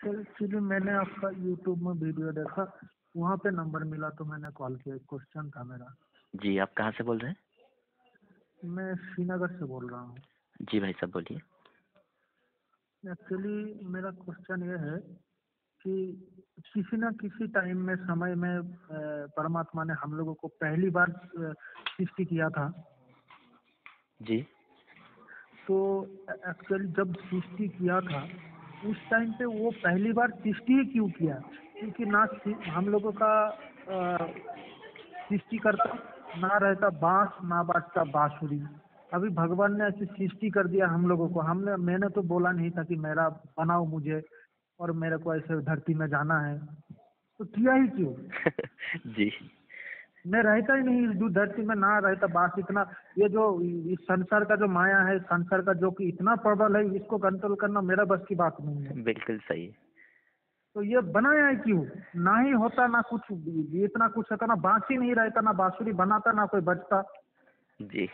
Actually मैंने आपका YouTube में वीडियो देखा, वहाँ पे नंबर मिला तो मैंने कॉल किया। एक क्वेश्चन था मेरा। जी, आप कहाँ से बोल रहे हैं? मैं श्रीनगर से बोल रहा हूँ। जी भाई साहब बोलिए। एक्चुअली मेरा क्वेश्चन ये है कि किसी न किसी टाइम में समय में परमात्मा ने हम लोगों को पहली बार सृष्टि किया था। जी। तो एक्चुअली जब सृष्टि किया था उस टाइम पे वो पहली बार सृष्टि ही क्यों किया? क्योंकि ना हम लोगों का सृष्टि करता ना रहता बांस ना बजता बांसुरी। अभी भगवान ने ऐसी सृष्टि कर दिया हम लोगों को। मैंने तो बोला नहीं था कि मेरा बनाओ मुझे और मेरे को ऐसे धरती में जाना है, तो किया ही क्यों? जी। मैं रहता ही नहीं इस धरती में, ना रहता बांस। इतना ये जो इस संसार का जो माया है, संसार का जो कि इतना प्रबल है, इसको कंट्रोल करना मेरा बस की बात नहीं है। बिल्कुल सही। तो ये बनाया है क्यों? ना ही होता ना कुछ, इतना कुछ होता ना, बांस ही नहीं रहता, ना बांसुरी बनाता ना कोई बजता। जी।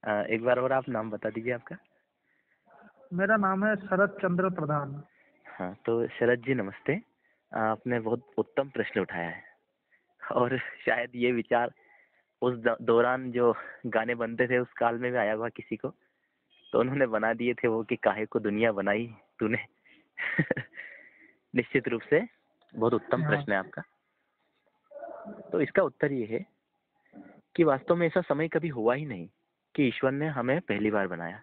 एक बार और आप नाम बता दीजिए आपका। मेरा नाम है शरद चंद्र प्रधान। हाँ, तो शरद जी नमस्ते। आपने बहुत उत्तम प्रश्न उठाया है और शायद ये विचार उस दौरान जो गाने बनते थे उस काल में भी आया हुआ किसी को, तो उन्होंने बना दिए थे वो कि काहे को दुनिया बनाई तूने। निश्चित रूप से बहुत उत्तम हाँ। प्रश्न है आपका। तो इसका उत्तर ये है कि वास्तव में ऐसा समय कभी हुआ ही नहीं कि ईश्वर ने हमें पहली बार बनाया,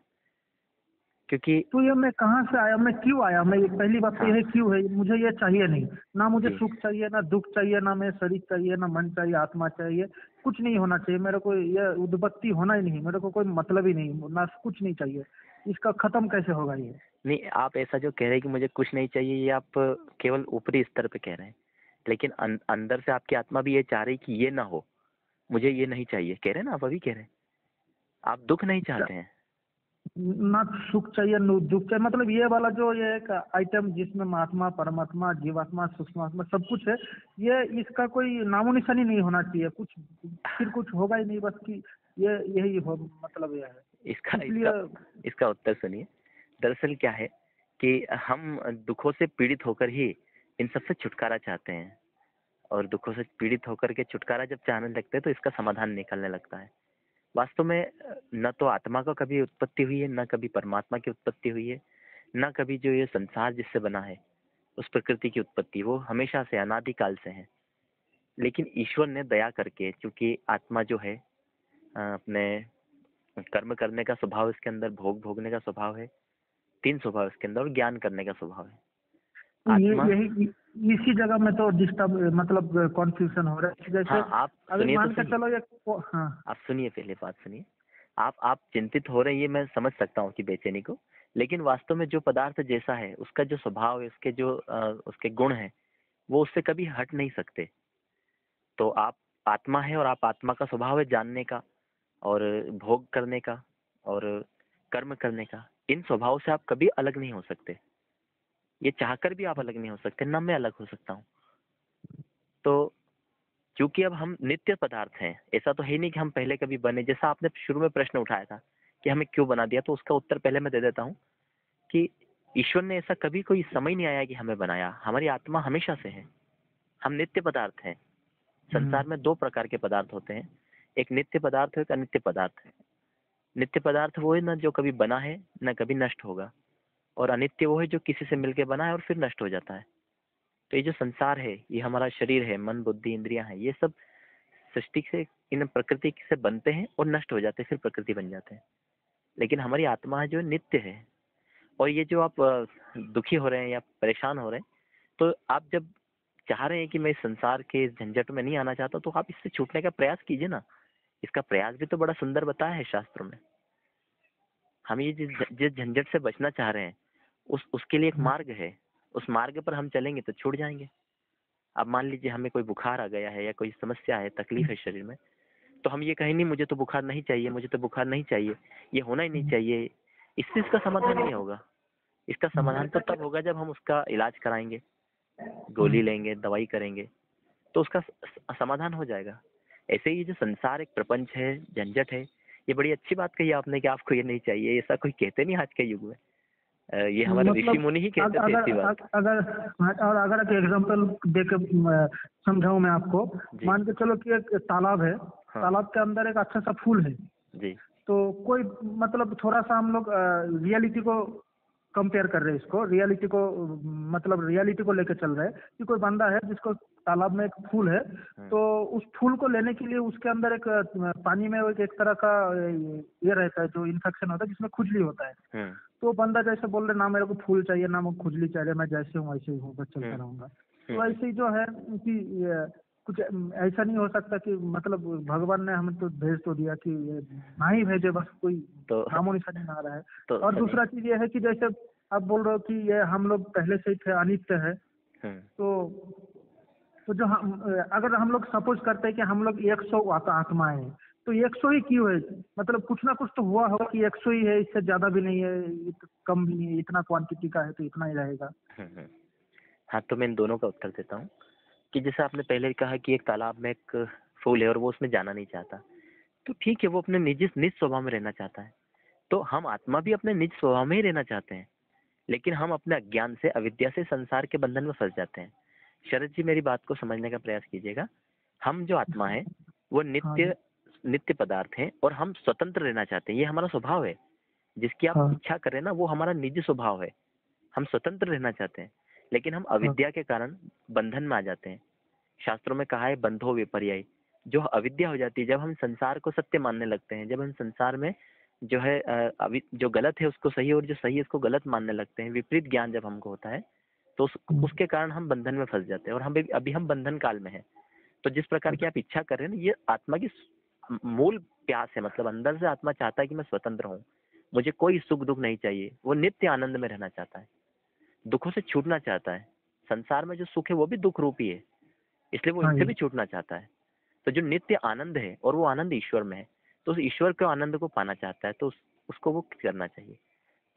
क्योंकि तो ये मैं कहाँ से आया, मैं क्यों आया? मैं पहली बात तो हाँ यह क्यों है, मुझे ये चाहिए नहीं। ना मुझे जी सुख चाहिए, ना दुख चाहिए, ना मैं शरीर चाहिए, ना मन चाहिए, आत्मा चाहिए। कुछ नहीं होना चाहिए मेरे को। ये उद्पत्ति होना ही नहीं, मेरे को कोई मतलब ही नहीं, ना कुछ नहीं चाहिए। इसका खत्म कैसे होगा ये? नहीं, आप ऐसा जो कह रहे हैं कि मुझे कुछ नहीं चाहिए, ये आप केवल ऊपरी स्तर पे कह रहे हैं, लेकिन अंदर से आपकी आत्मा भी ये चाह रही कि ये ना हो, मुझे ये नहीं चाहिए, कह रहे हैं ना, आप अभी कह रहे हैं आप दुख नहीं चाहते हैं। ना सुख चाहिए न दुख चाहिए, मतलब ये वाला जो ये एक आइटम जिसमें महात्मा परमात्मा जीवात्मा सूक्ष्मात्मा सब कुछ है, ये इसका कोई नामो निशानी नहीं होना चाहिए। कुछ फिर कुछ होगा ही नहीं, बस कि ये यही हो, मतलब यह है। इसका इसका इसलिए इसका उत्तर सुनिए। दरअसल क्या है कि हम दुखों से पीड़ित होकर ही इन सब से छुटकारा चाहते हैं, और दुखों से पीड़ित होकर के छुटकारा जब चाहने लगते हैं तो इसका समाधान निकलने लगता है। वास्तव में न तो आत्मा का कभी उत्पत्ति हुई है, न कभी परमात्मा की उत्पत्ति हुई है, न कभी जो ये संसार जिससे बना है उस प्रकृति की उत्पत्ति, वो हमेशा से अनादिकाल से है। लेकिन ईश्वर ने दया करके, क्योंकि आत्मा जो है अपने कर्म करने का स्वभाव इसके अंदर, भोग भोगने का स्वभाव है, तीन स्वभाव इसके अंदर, और ज्ञान करने का स्वभाव है। ये आत्मा यही इसी जगह में तो डिस्टर्ब, मतलब कॉन्फ्यूजन हो रहा है। जैसे हाँ, आप अभी सुनिए तो मान के सही। चलो ये हाँ। आप सुनिए, पहले बात सुनिए। आप चिंतित हो रहे हैं, ये मैं समझ सकता हूँ कि बेचैनी को, लेकिन वास्तव में जो पदार्थ जैसा है उसका जो स्वभाव है, उसके जो उसके गुण है, वो उससे कभी हट नहीं सकते। तो आप आत्मा है और आप आत्मा का स्वभाव है जानने का और भोग करने का और कर्म करने का। इन स्वभाव से आप कभी अलग नहीं हो सकते। ये चाहकर भी आप अलग नहीं हो सकते, ना मैं अलग हो सकता हूँ। तो क्योंकि अब हम नित्य पदार्थ हैं, ऐसा तो है नहीं कि हम पहले कभी बने। जैसा आपने शुरू में प्रश्न उठाया था कि हमें क्यों बना दिया, तो उसका उत्तर पहले मैं दे देता हूँ कि ईश्वर ने ऐसा कभी कोई समय नहीं आया कि हमें बनाया। हमारी आत्मा हमेशा से है, हम नित्य पदार्थ हैं। संसार में दो प्रकार के पदार्थ होते हैं, एक नित्य पदार्थ है, एक अनित्य पदार्थ है। नित्य पदार्थ वो है ना जो कभी बना है न कभी नष्ट होगा, और अनित्य वो है जो किसी से मिलके बना है और फिर नष्ट हो जाता है। तो ये जो संसार है, ये हमारा शरीर है, मन बुद्धि इंद्रियां हैं, ये सब सृष्टि से, इन प्रकृति से बनते हैं और नष्ट हो जाते हैं, फिर प्रकृति बन जाते हैं। लेकिन हमारी आत्मा है जो नित्य है। और ये जो आप दुखी हो रहे हैं या परेशान हो रहे हैं, तो आप जब चाह रहे हैं कि मैं इस संसार के इस झंझट में नहीं आना चाहता, तो आप इससे छूटने का प्रयास कीजिए ना। इसका प्रयास भी तो बड़ा सुंदर बताया है शास्त्रों में। हम ये जिस जिस झंझट से बचना चाह रहे हैं, उसके लिए एक मार्ग है। उस मार्ग पर हम चलेंगे तो छूट जाएंगे। अब मान लीजिए हमें कोई बुखार आ गया है या कोई समस्या है, तकलीफ है शरीर में, तो हम ये कहें नहीं मुझे तो बुखार नहीं चाहिए, मुझे तो बुखार नहीं चाहिए, ये होना ही नहीं चाहिए, इससे इसका समाधान नहीं होगा। इसका समाधान तो तब होगा जब हम उसका इलाज कराएंगे, गोली लेंगे, दवाई करेंगे, तो उसका समाधान हो जाएगा। ऐसे ही जो संसार एक प्रपंच है, झंझट है, ये बड़ी अच्छी बात कही आपने कि आपको ये नहीं चाहिए, ऐसा कोई कहते नहीं आज के युग में। ये हमारे ऋषि मुनि ही कहते थे ऐसी बात। अगर एक एग्जाम्पल देके समझाऊं मैं आपको, जी। मान के चलो कि एक तालाब है, हाँ। तालाब के अंदर एक अच्छा सा फूल है, जी। तो कोई मतलब थोड़ा सा हम लोग रियलिटी को कंपेयर कर रहे हैं, इसको रियलिटी को मतलब रियलिटी को लेकर चल रहे हैं कि कोई बंदा है जिसको तालाब में एक फूल है, तो उस फूल को लेने के लिए उसके अंदर एक पानी में एक तरह का ये रहता है जो इन्फेक्शन होता है जिसमें खुजली होता है। तो बंदा जैसे बोल रहे ना मेरे को फूल चाहिए ना मुझे खुजली चाहिए, मैं जैसे हूँ वैसे ही हूँ, बस चलता रहूंगा। तो ऐसे ही जो है कि कुछ ऐसा नहीं हो सकता कि मतलब भगवान ने हमें तो भेज तो दिया कि ना ही भेजे, बस कोई तो नामो निशानी ना रहा है। तो और दूसरा चीज ये है कि जैसे आप बोल रहे हो कि ये हम लोग पहले से ही थे, अनित्य है, तो जो हम अगर हम लोग सपोज करते हैं कि हम लोग 100 आत्माएं हैं, तो 100 ही क्यों है? मतलब कुछ ना कुछ तो हुआ होगा कि 100 ही है, इससे ज्यादा भी नहीं है, कम भी नहीं है, इतना क्वांटिटी का है तो इतना ही रहेगा। हाँ, तो मैं इन दोनों का उत्तर देता हूँ कि जैसे आपने पहले कहा कि एक तालाब में एक फूल है और वो उसमें जाना नहीं चाहता, तो ठीक है, वो अपने निज स्वभाव में रहना चाहता है। तो हम आत्मा भी अपने निज स्वभाव में ही रहना चाहते हैं, लेकिन हम अपने अज्ञान से, अविद्या से संसार के बंधन में फंस जाते हैं। शरद जी, मेरी बात को समझने का प्रयास कीजिएगा। हम जो आत्मा है वो हाँ जी। नित्य पदार्थ है और हम स्वतंत्र रहना चाहते हैं, ये हमारा स्वभाव है। जिसकी आप हाँ। इच्छा करें ना, वो हमारा निजी स्वभाव है। हम स्वतंत्र रहना चाहते हैं, लेकिन हम अविद्या के कारण बंधन में आ जाते हैं। शास्त्रों में कहा है बंधो विपर्याय। जो अविद्या हो जाती है, जब हम संसार को सत्य मानने लगते हैं, जब हम संसार में जो है जो गलत है उसको सही और जो सही है उसको गलत मानने लगते हैं, विपरीत ज्ञान जब हमको होता है, तो उसके कारण हम बंधन में फंस जाते हैं और हम अभी हम बंधन काल में हैं। तो जिस प्रकार की आप इच्छा कर रहे हैं ना, ये आत्मा की मूल प्यास है। मतलब अंदर से आत्मा चाहता है कि मैं स्वतंत्र हूँ, मुझे कोई सुख दुख नहीं चाहिए, वो नित्य आनंद में रहना चाहता है, दुखों से छूटना चाहता है। संसार में जो सुख है वो भी दुख रूपी है, इसलिए वो हाँ इनसे जी। भी छूटना चाहता है। तो जो नित्य आनंद है और वो आनंद ईश्वर में है, तो उस ईश्वर के आनंद को पाना चाहता है, तो उसको वो करना चाहिए।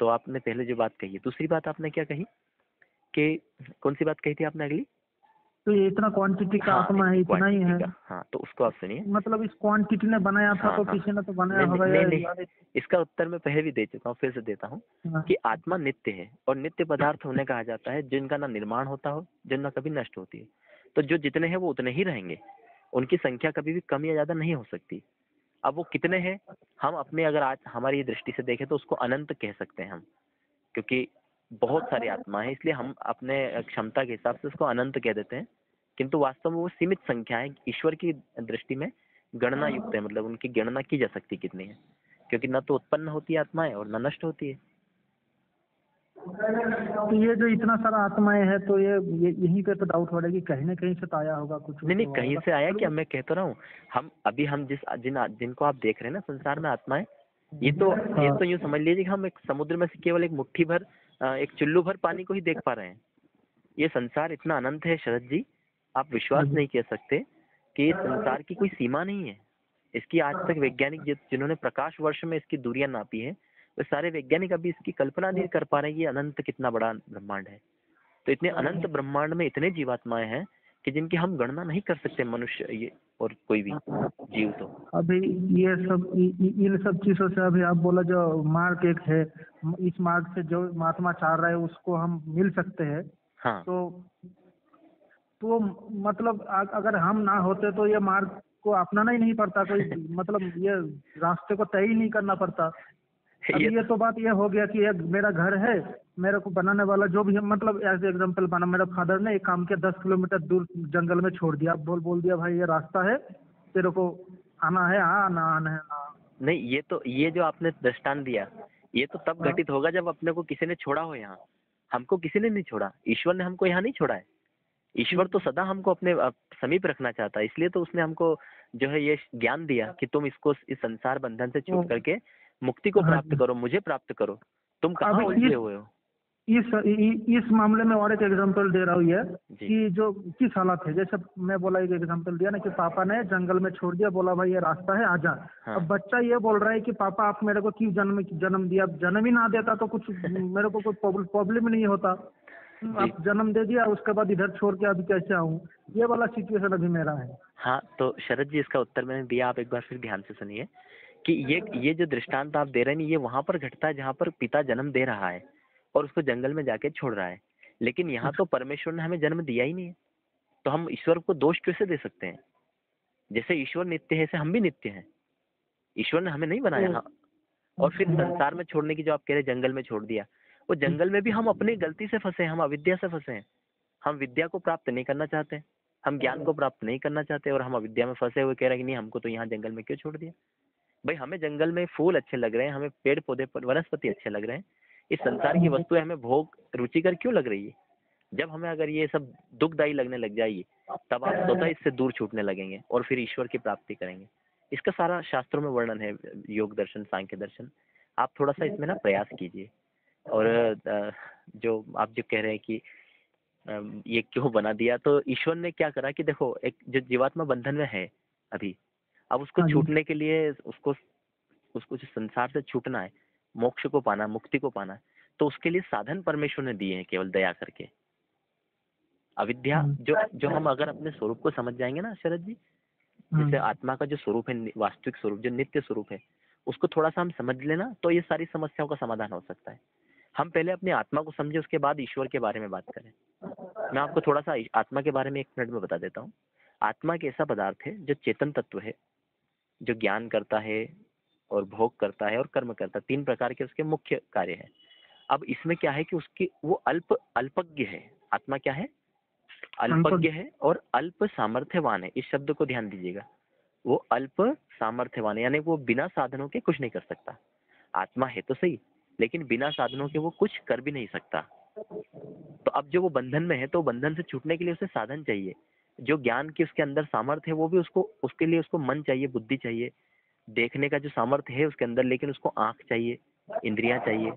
तो आपने पहले जो बात कही, दूसरी बात आपने क्या कही कि कौन सी बात कही थी आपने अगली? तो ये इतना क्वांटिटी का हाँ, आत्मा है, इतना ही क्वांटिटी है। का। हाँ, तो उसको आप सुनिए। मतलब इस क्वांटिटी ने बनाया था हाँ तो हाँ, किसी ने तो बनाया नहीं होगा नहीं नहीं, यार। इसका उत्तर मैं पहले भी दे चुका हूँ, फिर से देता हूँ हाँ। कि आत्मा नित्य है और नित्य पदार्थ होने कहा जाता है जिनका ना निर्माण होता हो, जिनका कभी नष्ट होती है। तो जो जितने हैं वो उतने ही रहेंगे, उनकी संख्या कभी भी कम या ज्यादा नहीं हो सकती। अब वो कितने हैं, हम अपने अगर आज हमारी दृष्टि से देखें तो उसको अनंत कह सकते हैं हम, क्योंकि बहुत सारी आत्मा है, इसलिए हम अपने क्षमता के हिसाब से उसको अनंत कह देते हैं। किंतु वास्तव में वो सीमित संख्या है, ईश्वर की दृष्टि में गणना युक्त है, मतलब उनकी गणना की जा सकती कितनी है, क्योंकि न तो उत्पन्न होती है आत्माएं और न नष्ट होती है। तो ये जो इतना सारा आत्माएं है, तो ये यहीं पे तो डाउट हो रहा है कि कहीं ना कहीं से तो आया होगा, कुछ नहीं नहीं, तो कहीं होगा। से आया क्या, मैं कहता रहा हूँ। हम जिनको आप देख रहे हैं ना संसार में आत्माएं, ये तो यूं समझ लीजिए कि हम एक समुद्र में से केवल एक मुट्ठी भर, एक चुल्लू भर पानी को ही देख पा रहे हैं। ये संसार इतना अनंत है शरद जी, आप विश्वास नहीं कर सकते कि इस संसार की कोई सीमा नहीं है। इसकी आज तक वैज्ञानिक जिन्होंने प्रकाश वर्ष में इसकी दूरियां नापी है, वे सारे वैज्ञानिक अभी इसकी कल्पना नहीं कर पा रहे हैं कि ये अनंत कितना बड़ा ब्रह्मांड है। तो इतने अनंत ब्रह्मांड में इतने जीवात्माएं हैं कि जिनकी हम गणना नहीं कर सकते, मनुष्य ये और कोई भी जीव। तो अभी ये सब इन सब चीजों से अभी आप बोला जो मार्ग एक है, इस मार्ग से जो महात्मा चाह रहा है उसको हम मिल सकते हैं। हाँ, तो मतलब अगर हम ना होते तो ये मार्ग को अपनाना ही नहीं पड़ता, कोई मतलब ये रास्ते को तय ही नहीं करना पड़ता। ये अभी ये तो बात ये हो गया कि एक मेरा घर है, मेरे को बनाने वाला जो भी है, मतलब एज एग्जाम्पल बना, मेरा फादर ने एक काम किया, 10 किलोमीटर दूर जंगल में छोड़ दिया, बोल दिया भाई ये रास्ता है, तेरे को आना है ना आना है ना। नहीं, ये जो आपने दृष्टांत दिया, ये तो तब हाँ। घटित होगा जब अपने को किसी ने छोड़ा हो यहाँ। हमको किसी ने नहीं छोड़ा, ईश्वर ने हमको यहाँ नहीं छोड़ा है। ईश्वर तो सदा हमको अपने समीप रखना चाहता है, इसलिए तो उसने हमको जो है ये ज्ञान दिया कि तुम इसको, इस संसार बंधन से छूट करके मुक्ति को हाँ प्राप्त जी। करो, मुझे प्राप्त करो। तुम कहाँ अभी उलझे हुए हो? इस मामले में और एक एग्जांपल दे रहा हूँ ये, जी। कि जो किस हालत है, जैसे मैं बोला एक एग्जांपल दिया ना कि पापा ने जंगल में छोड़ दिया, बोला भाई ये रास्ता है आजा। हाँ। अब बच्चा ये बोल रहा है कि पापा आप मेरे को क्यों जन्म दिया, जन्म ही ना देता तो कुछ मेरे को कोई प्रॉब्लम नहीं होता। आप जन्म दे दिया, उसके बाद इधर छोड़ के अभी कैसे आऊँ, ये वाला सिचुएशन अभी मेरा है। हाँ, तो शरद जी, इसका उत्तर मैंने दिया, आप एक बार फिर ध्यान से सुनिए कि ये जो दृष्टांत आप दे रहे हैं, ये वहां पर घटता है जहां पर पिता जन्म दे रहा है, और उसको जंगल में जाके छोड़ रहा है। लेकिन यहाँ तो परमेश्वर ने हमें जन्म दिया ही नहीं है, तो हम ईश्वर को दोष कैसे दे सकते हैं? जैसे ईश्वर नित्य है, ऐसे हम भी नित्य हैं। ईश्वर ने हमें नहीं बनाया। हाँ। और फिर संसार में छोड़ने की जो आप कह रहे हैं, जंगल में छोड़ दिया, वो जंगल में भी हम अपनी गलती से फंसे हैं, हम अविद्या से फंसे हैं। हम विद्या को प्राप्त नहीं करना चाहते, हम ज्ञान को प्राप्त नहीं करना चाहते, और हम अविद्या में फंसे हुए कह रहे हैं कि नहीं, हमको तो यहाँ जंगल में क्यों छोड़ दिया? भाई, हमें जंगल में फूल अच्छे लग रहे हैं, हमें पेड़ पौधे वनस्पति अच्छे लग रहे हैं, इस संसार की वस्तुएं हमें भोग रुचिकर क्यों लग रही है? जब हमें अगर ये सब दुखदायी लगने लग जाएगी, तब आप स्वतः इससे दूर छूटने लगेंगे और फिर ईश्वर की प्राप्ति करेंगे। इसका सारा शास्त्रों में वर्णन है, योग दर्शन, सांख्य दर्शन। आप थोड़ा सा इसमें ना प्रयास कीजिए। और जो आप जो कह रहे हैं कि ये क्यों बना दिया, तो ईश्वर ने क्या करा कि देखो, एक जो जीवात्मा बंधन में है अभी, अब उसको हाँ जी। छूटने के लिए उसको उसको जो संसार से छूटना है, मोक्ष को पाना, मुक्ति को पाना है, तो उसके लिए साधन परमेश्वर ने दिए हैं केवल दया करके। अविद्या जो जो हम अगर अपने स्वरूप को समझ जाएंगे ना शरद जी, जैसे आत्मा का जो स्वरूप है, वास्तविक स्वरूप जो नित्य स्वरूप है, उसको थोड़ा सा हम समझ लेना, तो ये सारी समस्याओं का समाधान हो सकता है। हम पहले अपनी आत्मा को समझे, उसके बाद ईश्वर के बारे में बात करें। मैं आपको थोड़ा सा आत्मा के बारे में 1 मिनट में बता देता हूँ। आत्मा एक ऐसा पदार्थ है जो चेतन तत्व है, जो ज्ञान करता है और भोग करता है और कर्म करता है। 3 प्रकार के उसके मुख्य कार्य हैं। अब इसमें क्या है कि उसकी वो अल्पज्ञ है। आत्मा क्या है? अल्पज्ञ है और अल्प सामर्थ्यवान है। इस शब्द को ध्यान दीजिएगा। वो अल्प सामर्थ्यवान है, यानी वो बिना साधनों के कुछ नहीं कर सकता। आत्मा है तो सही, लेकिन बिना साधनों के वो कुछ कर भी नहीं सकता। तो अब जो वो बंधन में है, तो बंधन से छूटने के लिए उसे साधन चाहिए। जो ज्ञान की उसके अंदर सामर्थ्य है, वो भी उसको, उसके लिए उसको मन चाहिए, बुद्धि चाहिए। देखने का जो सामर्थ्य है उसके अंदर, लेकिन उसको आंख चाहिए, इंद्रियां चाहिए।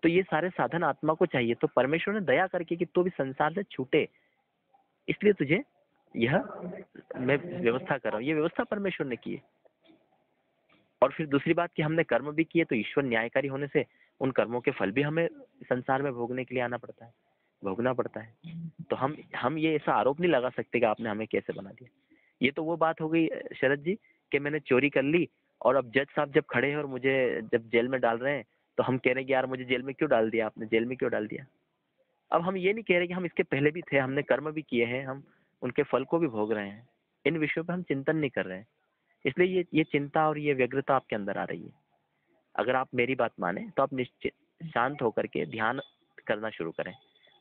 तो ये सारे साधन आत्मा को चाहिए। तो परमेश्वर ने दया करके कि तो भी संसार से छूटे, इसलिए तुझे यह मैं व्यवस्था कर रहा हूँ। ये व्यवस्था परमेश्वर ने की है। और फिर दूसरी बात कि हमने कर्म भी किए, तो ईश्वर न्यायकारी होने से उन कर्मों के फल भी हमें संसार में भोगने के लिए आना पड़ता है, भोगना पड़ता है। तो हम ये ऐसा आरोप नहीं लगा सकते कि आपने हमें कैसे बना दिया। ये तो वो बात हो गई शरद जी कि मैंने चोरी कर ली, और अब जज साहब जब खड़े हैं और मुझे जब जेल में डाल रहे हैं, तो हम कह रहे हैं कि यार मुझे जेल में क्यों डाल दिया, आपने जेल में क्यों डाल दिया। अब हम ये नहीं कह रहे कि हम इसके पहले भी थे, हमने कर्म भी किए हैं, हम उनके फल को भी भोग रहे हैं। इन विषयों पर हम चिंतन नहीं कर रहे हैं। इसलिए ये चिंता और ये व्यग्रता आपके अंदर आ रही है। अगर आप मेरी बात माने, तो आप निश्चित शांत होकर के ध्यान करना शुरू करें।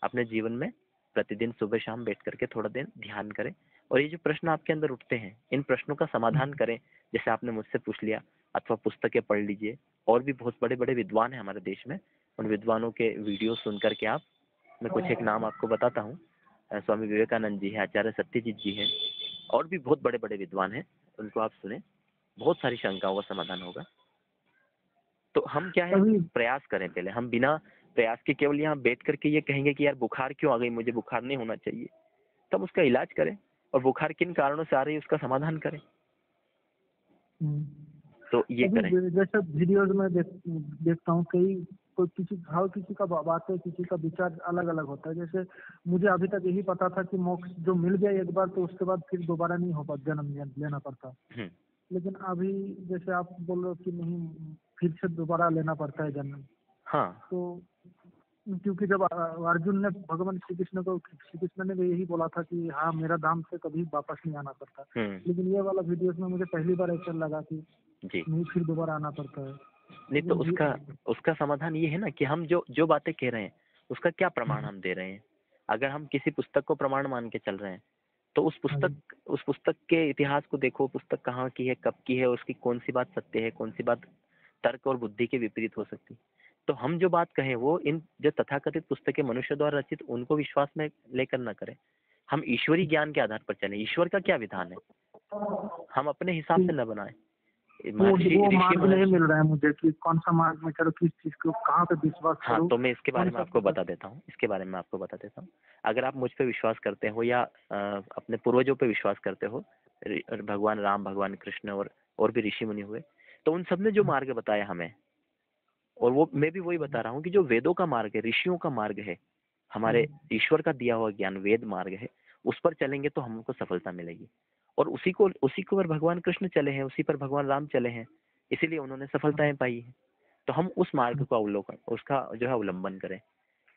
अपने जीवन में प्रतिदिन सुबह शाम बैठ करके थोड़ा देर ध्यान करें, और ये जो प्रश्न आपके अंदर उठते हैं, इन प्रश्नों का समाधान करें। जैसे आपने मुझसे पूछ लिया, अथवा पुस्तकें पढ़ लीजिए। और भी बहुत बड़े बड़े विद्वान हैं हमारे देश में, उन विद्वानों के वीडियो सुन करके आप, मैं कुछ एक नाम आपको बताता हूँ। स्वामी विवेकानंद जी है, आचार्य सत्यजीत जी है, और भी बहुत बड़े बड़े विद्वान हैं, उनको आप सुने, बहुत सारी शंकाओं का समाधान होगा। तो हम क्या है, अभी प्रयास करें। पहले हम बिना प्रयास के केवल यहाँ बैठ करके ये कहेंगे कि यार बुखार क्यों आ गई, मुझे बुखार नहीं होना चाहिए, तब उसका इलाज करें, और बुखार किन कारणों से आ रही है उसका समाधान करें। तो ये अभी करें। जैसे वीडियोज में देखता हूँ, कई कोई हर किसी का बात है, किसी का विचार अलग अलग होता है। जैसे मुझे अभी तक यही पता था कि मोक्ष जो मिल गया एक बार, तो उसके बाद फिर दोबारा नहीं हो पाता, जन्म लेना पड़ता। लेकिन अभी जैसे आप बोल रहे हो कि नहीं, फिर से दोबारा लेना पड़ता है जन्म। हाँ, तो क्योंकि जब अर्जुन ने भगवान श्री कृष्ण ने भी यही बोला था कि हाँ, मेरा धाम से कभी वापस नहीं आना पड़ता। लेकिन ये वाला वीडियोस में मुझे पहली बार ऐसा लगा कि जी नहीं, फिर दोबारा आना पड़ता है। नहीं, तो उसका समाधान ये है ना कि हम जो बातें कह रहे हैं, उसका क्या प्रमाण हम दे रहे हैं। अगर हम किसी पुस्तक को प्रमाण मान के चल रहे हैं, तो उस पुस्तक के इतिहास को देखो, पुस्तक कहाँ की है, कब की है, उसकी कौन सी बात सत्य है, कौन सी बात तर्क और बुद्धि के विपरीत हो सकती। तो हम जो बात कहें, वो इन जो तथाकथित पुस्तकें मनुष्य द्वारा रचित, उनको विश्वास में लेकर न करें। हम ईश्वरी ज्ञान के आधार पर चलें। ईश्वर का क्या विधान है, हम अपने हिसाब से न बनाए। वो मार्ग नहीं मिल रहा है मुझे कि कौन सा मार्ग में चलो, किस चीज को कहाँ पे विश्वास करूं। हाँ, तो मैं इसके बारे में आपको बता देता हूँ। अगर आप मुझ पे विश्वास करते हो, या अपने पूर्वजों पे विश्वास करते हो, भगवान राम, भगवान कृष्ण और भी ऋषि मुनि हुए, तो उन सब ने जो मार्ग बताया हमें, और वो मैं भी वही बता रहा हूँ कि जो वेदों का मार्ग है, ऋषियों का मार्ग है, हमारे ईश्वर का दिया हुआ ज्ञान वेद मार्ग है, उस पर चलेंगे तो हमको सफलता मिलेगी। और उसी को पर भगवान कृष्ण चले हैं, उसी पर भगवान राम चले हैं, इसीलिए उन्होंने सफलताएं पाई है। तो हम उस मार्ग को अवलोकन, उसका जो है अवलंबन करें।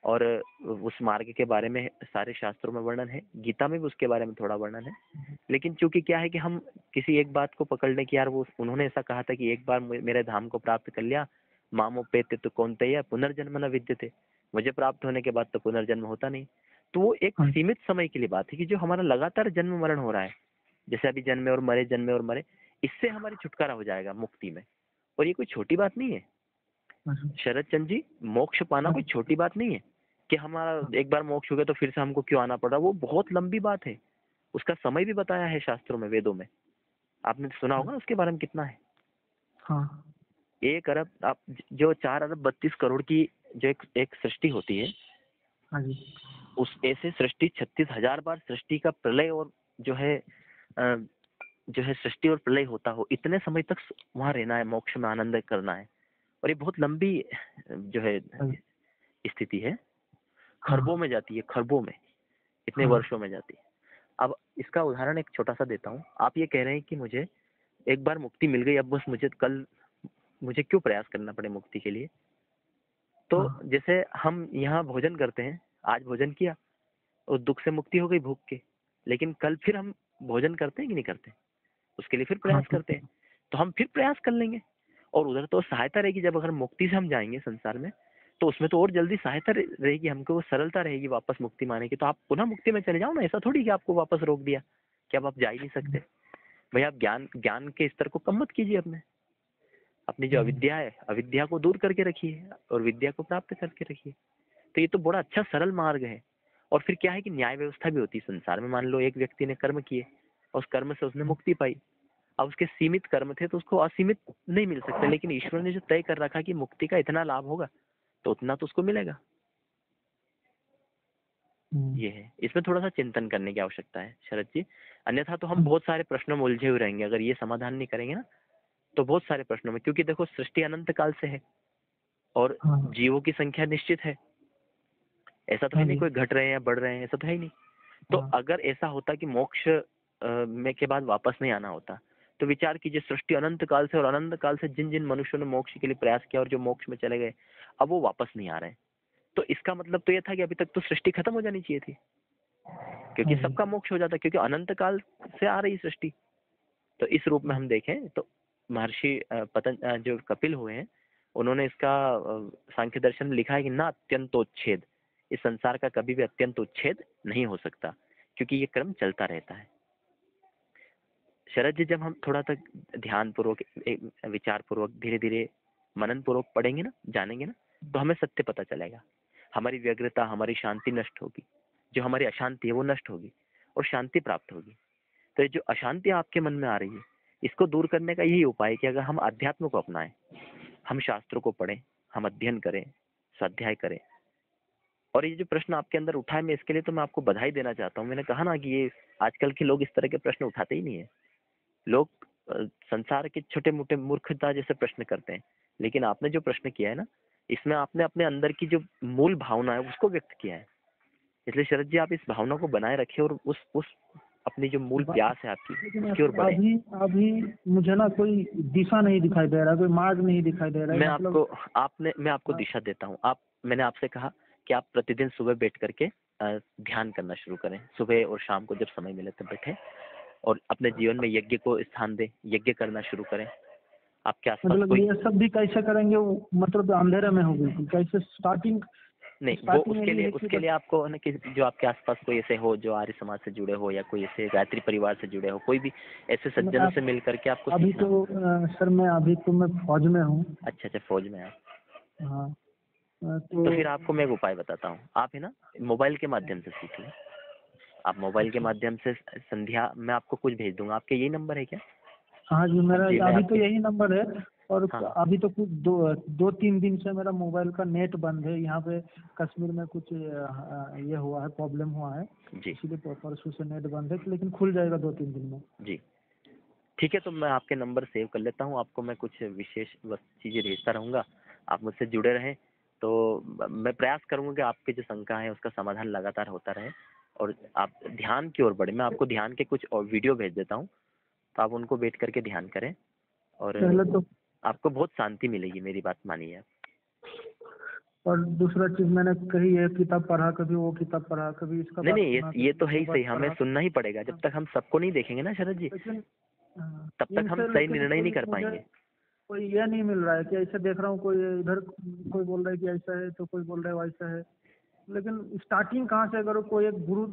और उस मार्ग के बारे में सारे शास्त्रों में वर्णन है, गीता में भी उसके बारे में थोड़ा वर्णन है। लेकिन चूंकि क्या है कि हम किसी एक बात को पकड़ लें कि यार वो उन्होंने ऐसा कहा था कि एक बार मेरे धाम को प्राप्त कर लिया, मामोपेत्य तो कौन्तेय पुनर्जन्म न विद्यते, मुझे प्राप्त होने के बाद तो पुनर्जन्म होता नहीं। तो वो एक हाँ सीमित समय के लिए बात है कि जो हमारा लगातार जन्म मरण हो रहा है, जैसे अभी जन्मे और मरे, जन्मे और मरे, इससे हमारी छुटकारा हो जाएगा मुक्ति में। और ये कोई छोटी बात नहीं है हाँ शरद चंद जी, मोक्ष पाना हाँ कोई छोटी बात नहीं है कि हमारा एक बार मोक्ष हो गया तो फिर से हमको क्यों आना पड़ रहा। वो बहुत लंबी बात है, उसका समय भी बताया है शास्त्रों में, वेदों में। आपने सुना होगा ना उसके बारे में कितना है। हाँ 1 अरब, आप जो 4 अरब 32 करोड़ की जो एक सृष्टि होती है, हाँ जी उस ऐसे सृष्टि 36,000 बार सृष्टि का प्रलय और जो है अ, जो है सृष्टि और प्रलय होता हो, इतने समय तक वहां रहना है, मोक्ष में आनंद करना है। और ये बहुत लंबी जो है हाँ स्थिति है, खरबों हाँ में जाती है, खरबों में, इतने हाँ वर्षों में जाती है। अब इसका उदाहरण एक छोटा सा देता हूँ। आप ये कह रहे हैं कि मुझे एक बार मुक्ति मिल गई, अब बस मुझे क्यों प्रयास करना पड़े मुक्ति के लिए। तो हाँ जैसे हम यहाँ भोजन करते हैं, आज भोजन किया और दुख से मुक्ति हो गई भूख के, लेकिन कल फिर हम भोजन करते हैं कि नहीं करते, उसके लिए फिर हाँ प्रयास करते हैं। तो हम फिर प्रयास कर लेंगे, और उधर तो सहायता रहेगी। जब अगर मुक्ति से हम जाएंगे संसार में, तो उसमें तो और जल्दी सहायता रहेगी हमको, वो सरलता रहेगी वापस मुक्ति माने की। तो आप पुनः मुक्ति में चले जाओ ना, ऐसा थोड़ी कि आपको वापस रोक दिया कि अब आप जा ही नहीं सकते। भाई आप ज्ञान ज्ञान के स्तर को कम मत कीजिए, अपनी जो अविद्या है, अविद्या को दूर करके रखिए और विद्या को प्राप्त करके रखिए। तो ये तो बड़ा अच्छा सरल मार्ग है। और फिर क्या है कि न्याय व्यवस्था भी होती है संसार में। मान लो एक व्यक्ति ने कर्म किए और उस कर्म से उसने मुक्ति पाई। अब उसके सीमित कर्म थे तो उसको असीमित नहीं मिल सकते, लेकिन ईश्वर ने जो तय कर रखा कि मुक्ति का इतना लाभ होगा तो उतना तो उसको मिलेगा। ये है, इसमें थोड़ा सा चिंतन करने की आवश्यकता है शरद जी। अन्यथा तो हम बहुत सारे प्रश्नों में उलझे हुए रहेंगे अगर ये समाधान नहीं करेंगे ना, तो बहुत सारे प्रश्नों में। क्योंकि देखो सृष्टि अनंत काल से है और हाँ जीवों की संख्या निश्चित है, ऐसा तो है हाँ नहीं जी कोई घट रहे हैं या बढ़ रहे हैं, ऐसा तो है ही नहीं। तो हाँ अगर ऐसा होता कि मोक्ष में के बाद वापस नहीं आना होता, तो विचार कीजिए सृष्टि अनंत काल से, और अनंत काल से जिन जिन मनुष्यों ने मोक्ष के लिए प्रयास किया और जो मोक्ष में चले गए, अब वो वापस नहीं आ रहे हैं। तो इसका मतलब तो ये था कि अभी तक तो सृष्टि खत्म हो जानी चाहिए थी, क्योंकि हाँ जी सबका मोक्ष हो जाता, क्योंकि अनंत काल से आ रही सृष्टि। तो इस रूप में हम देखें तो महर्षि जो कपिल हुए हैं, उन्होंने इसका सांख्य दर्शन में लिखा है कि ना अत्यंतोच्छेद, इस संसार का कभी भी अत्यंत उच्छेद नहीं हो सकता, क्योंकि ये क्रम चलता रहता है। शरद जी, जब हम थोड़ा तक ध्यान पूर्वक, विचार पूर्वक, धीरे धीरे मनन पूर्वक पढ़ेंगे ना, जानेंगे ना, तो हमें सत्य पता चलेगा। हमारी व्यग्रता, हमारी शांति नष्ट होगी, जो हमारी अशांति है वो नष्ट होगी और शांति प्राप्त होगी। तो ये जो अशांति आपके मन में आ रही है, इसको दूर करने का यही उपाय है कि अगर हम अध्यात्म को अपनाएं, हम शास्त्रों को पढ़ें, हम अध्ययन करें, स्वाध्याय करें। और ये जो प्रश्न आपके अंदर उठा है, मैं इसके लिए तो मैं आपको बधाई देना चाहता हूँ। मैंने कहा ना कि ये आजकल के लोग इस तरह के प्रश्न उठाते ही नहीं है। लोग संसार के छोटे मोटे मूर्खता जैसे प्रश्न करते हैं, लेकिन आपने जो प्रश्न किया है ना, इसमें आपने अपने अंदर की जो मूल भावना है उसको व्यक्त किया है। इसलिए शरद जी, आप इस भावना को बनाए रखें और उस अपनी जो मूल प्यास है आपकी, लेकिन उसकी ओर बढ़े। अभी अभी मुझे ना कोई दिशा नहीं दिखाई दे रहा, कोई मार्ग नहीं दिखाई दे रहा है, मतलब मैं आपको दिशा देता हूँ। मैंने आपसे कहा कि आप प्रतिदिन सुबह बैठ करके ध्यान करना शुरू करें। सुबह और शाम को जब समय मिले तब बैठे और अपने जीवन में यज्ञ को स्थान दें, यज्ञ करना शुरू करें। आपके आसपास मतलब कोई ये सब भी कैसे करेंगे, वो मतलब अंधेरे में हो बिल्कुल, कैसे स्टार्टिंग नहीं, वो स्टार्टिंग यही है कि उसके लिए आपको है ना कि जो आपके आसपास कोई ऐसे हो जो आर्य समाज से जुड़े हो, या कोई ऐसे गायत्री परिवार से जुड़े हो, कोई भी ऐसे सज्जनों से मिल करके आपको अभी सीखना। तो सर अभी तो मैं फौज में हूँ। अच्छा अच्छा, फौज में है। हाँ तो फिर आपको मैं एक उपाय बताता हूँ। आप है ना मोबाइल के माध्यम से सीख लें। आप मोबाइल के अच्छा माध्यम से संध्या, मैं आपको कुछ भेज दूंगा। आपके यही नंबर है क्या? हाँ जी, मेरा जी, मैं अभी तो आपके, यही नंबर है। और हाँ अभी तो कुछ दो तीन दिन से मेरा मोबाइल का नेट बंद है यहाँ पे। कश्मीर में कुछ ये हुआ है, प्रॉब्लम हुआ है, जी इसीलिए परसों से नेट बंद है, लेकिन खुल जाएगा 2-3 दिन में। जी, ठीक है। तो मैं आपके नंबर सेव कर लेता हूँ, आपको मैं कुछ विशेष चीज़ें भेजता रहूँगा, आप मुझसे जुड़े रहें। तो मैं प्रयास करूँगा कि आपके जो शंका है उसका समाधान लगातार होता रहे और आप ध्यान की ओर बढ़े। मैं आपको ध्यान के कुछ और वीडियो भेज देता हूँ, तो आप उनको बैठ करके ध्यान करें। और पहले तो आपको बहुत शांति मिलेगी, मेरी बात मानिए आप। और दूसरा चीज मैंने कहीं ये किताब पढ़ा, कभी वो किताब पढ़ा, कभी इसका नहीं बात नहीं, सुना, ये कभी तो है वो ही बात सही, हमें पढ़ा। सुनना ही पड़ेगा। जब तक हम सबको नहीं देखेंगे ना शरद जी, लेकिन तब तक हम इनसे सही लेकिन निर्णय नहीं कोई कर मुझे पाएंगे। कोई ये नहीं मिल रहा है कि ऐसे देख रहा हूँ, कोई इधर कोई बोल रहा है कि ऐसा है, तो कोई बोल रहा है वैसा है। लेकिन स्टार्टिंग कहाँ से करो? कोई एक गुरु,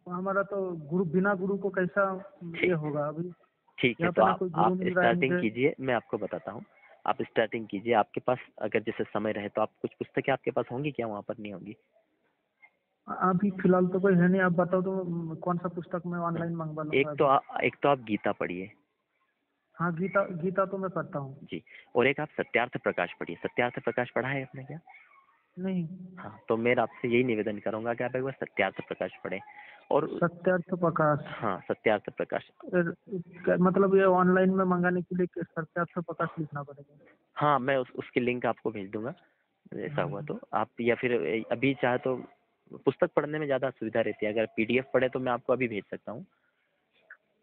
हमारा तो गुरु, बिना गुरु को कैसा ये ठीक होगा अभी? ठीक है, यहाँ तो पे ना कोई गुरु आप मिल रहा है स्टार्टिंग मुझे। कीजिए, मैं आपको बताता हूँ। आप स्टार्टिंग कीजिए, आपके पास अगर जैसे समय रहे तो आप कुछ पुस्तकें आपके पास होंगी क्या, वहाँ पर नहीं होंगी? अभी फिलहाल तो कोई है नहीं, आप बताओ तो कौन सा पुस्तक मैं हाँ, ऑनलाइन मंगवा लूंगा एक तो अभी। एक तो आप गीता पढ़िए। हाँ, गीता गीता तो मैं पढ़ता हूँ। जी। और एक आप सत्यार्थ प्रकाश पढ़िए। सत्यार्थ प्रकाश पढ़ा है आपने क्या? नहीं। हाँ, तो मैं आपसे यही निवेदन करूंगा कि आप एक बार सत्यार्थ प्रकाश पढ़ें। और सत्यार्थ प्रकाश। हाँ, सत्यार्थ प्रकाश। मतलब ये ऑनलाइन में मंगाने के लिए सत्यार्थ प्रकाश लिखना पड़ेगा? हाँ, मैं उसकी लिंक आपको भेज दूंगा, ऐसा हुआ हाँ। तो आप, या फिर अभी चाहे तो पुस्तक पढ़ने में ज़्यादा सुविधा रहती है, अगर पीडीएफ पढ़े तो मैं आपको अभी भेज सकता हूँ।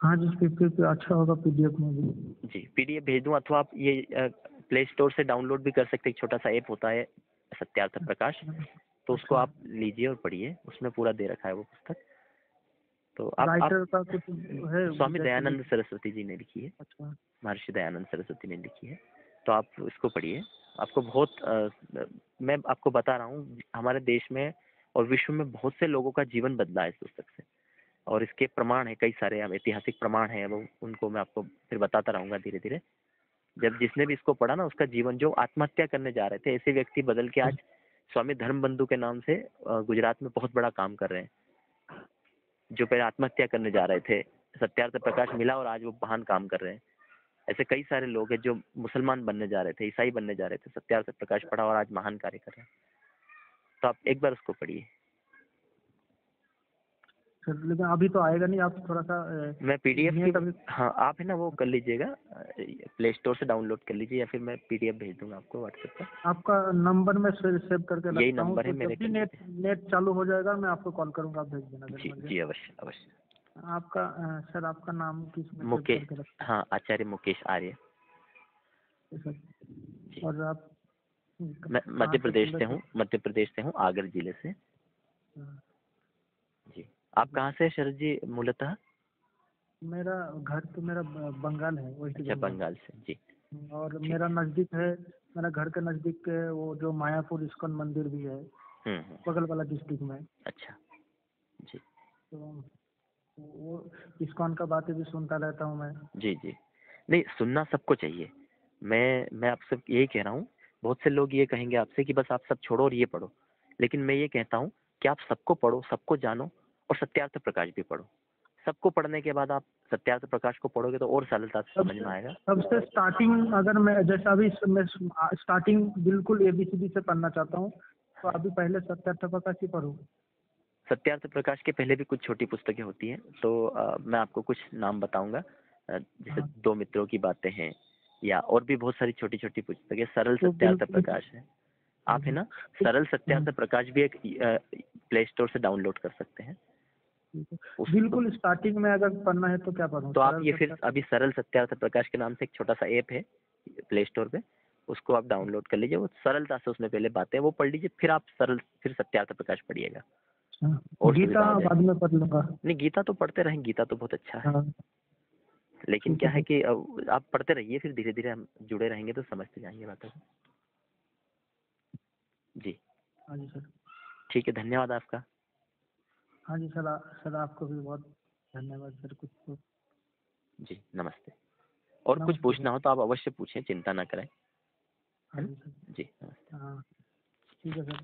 हाँ, जिस पे अच्छा होगा पीडीएफ में भी। जी, पीडीएफ भेज दूँ, अथवा आप ये प्ले स्टोर से डाउनलोड भी कर सकते हैं। एक छोटा सा ऐप होता है सत्यार्थ प्रकाश, तो उसको अच्छा। आप लीजिए और पढ़िए, उसमें पूरा दे रखा है वो पुस्तक। तो आप राइटर का कुछ है स्वामी जैसे दयानंद सरस्वती जी ने लिखी है, अच्छा। महर्षि दयानंद सरस्वती ने लिखी है। तो आप इसको पढ़िए, आपको बहुत मैं आपको बता रहा हूँ, हमारे देश में और विश्व में बहुत से लोगों का जीवन बदला है इस पुस्तक से। और इसके प्रमाण है कई सारे, ऐतिहासिक प्रमाण हैं, वो उनको मैं आपको फिर बताता रहूंगा धीरे धीरे। जब जिसने भी इसको पढ़ा ना, उसका जीवन, जो आत्महत्या करने जा रहे थे ऐसे व्यक्ति बदल के आज स्वामी धर्म बंधु के नाम से गुजरात में बहुत बड़ा काम कर रहे हैं। जो पहले आत्महत्या करने जा रहे थे, सत्यार्थ प्रकाश मिला और आज वो महान काम कर रहे हैं। ऐसे कई सारे लोग हैं जो मुसलमान बनने जा रहे थे, ईसाई बनने जा रहे थे, सत्यार्थ प्रकाश पढ़ा और आज महान कार्य कर रहे हैं। तो आप एक बार उसको पढ़िए। सर, लेकिन अभी तो आएगा नहीं, आप थोड़ा सा मैं पीडीएफ की, नेट अभी। हाँ आप है ना वो कर लीजिएगा, प्ले स्टोर से डाउनलोड कर लीजिए, या फिर मैं पीडीएफ भेज दूंगा आपको व्हाट्सएप पर। आपका नंबर मैं सेव करके यही रखता हूँ, नंबर है तो मेरे, जब भी कर नेट लीजिए। नेट चालू हो जाएगा मैं आपको कॉल करूँगा, आप भेज देना जी जब मुझे। जी, अवश्य अवश्य। आपका सर, आपका नाम किस में सेव मुकेश, करके रखता हाँ आचार्य मुकेश आर्य। है सर? जी, और आप मैं कहाँ मध्य से प्रदेश बोल से रहे हूँ, थे? मध्य प्रदेश से हूँ, आगर जिले से। हाँ, जी। आप कहाँ से हैं शरद जी मूलतः? मेरा घर तो मेरा बंगाल है, वेस्ट अच्छा, बंगाल। बंगाल से। जी, और ठीक मेरा है। नज़दीक है, मेरा घर के नज़दीक वो जो मायापुर इस्कॉन मंदिर भी है, हम्म। बगल वाला डिस्ट्रिक्ट में। अच्छा। जी तो वो इस्कॉन का बातें भी सुनता रहता हूँ मैं। जी जी। नहीं, सुनना सबको चाहिए। मैं आपसे यही कह रहा हूँ। बहुत से लोग ये कहेंगे आपसे कि बस आप सब छोड़ो और ये पढ़ो, लेकिन मैं ये कहता हूँ कि आप सबको पढ़ो, सबको जानो, और सत्यार्थ प्रकाश भी पढ़ो। सबको पढ़ने के बाद आप सत्यार्थ प्रकाश को पढ़ोगे तो और सरलता से समझ सबसे में आएगा। सबसे स्टार्टिंग, अगर मैं जैसा अभी मैं स्टार्टिंग बिल्कुल ABCD से पढ़ना चाहता हूँ, तो अभी पहले सत्यार्थ प्रकाश ही पढूं? सत्यार्थ प्रकाश के पहले भी कुछ छोटी पुस्तकें होती हैं, तो मैं आपको कुछ नाम बताऊंगा। जैसे हाँ, दो मित्रों की बातें हैं, या और भी बहुत सारी छोटी छोटी पुस्तकें। सरल तो सत्यार्थ बिल्कुल। प्रकाश है, आप है हम्म, ना, तो सरल सत्यार्थ हम्म, प्रकाश भी एक प्ले स्टोर से डाउनलोड कर सकते हैं। ठीक है। उस बिल्कुल स्टार्टिंग में अगर पढ़ना है तो क्या पढूं? तो आप सरल ये फिर सत्यार्थ? अभी सरल सत्यार्थ प्रकाश के नाम से एक छोटा सा ऐप है प्ले स्टोर पे, उसको आप डाउनलोड कर लीजिए। वो सरलता से उसमें पहले बातें वो पढ़ लीजिए, फिर आप फिर सत्यार्थ प्रकाश पढ़िएगा, हाँ, और गीता सुविधा हो बाद जाएगी। में पढ़ लूंगा। नहीं, गीता तो पढ़ते रहें, गीता तो बहुत अच्छा है। हाँ, लेकिन ठीक क्या है है सर। कि आप पढ़ते रहिए, फिर धीरे धीरे हम जुड़े रहेंगे तो समझते जाएंगे बातों को। जी, हाँ जी सर। ठीक है, धन्यवाद आपका। हाँ जी सर, सर आपको भी बहुत धन्यवाद सर। कुछ तो जी, नमस्ते। और कुछ नमस्ते सर। पूछना हो तो आप अवश्य पूछें, चिंता ना करें। हाँ है जी सर। ना? जी, नमस्ते। हाँ, ठीक है सर।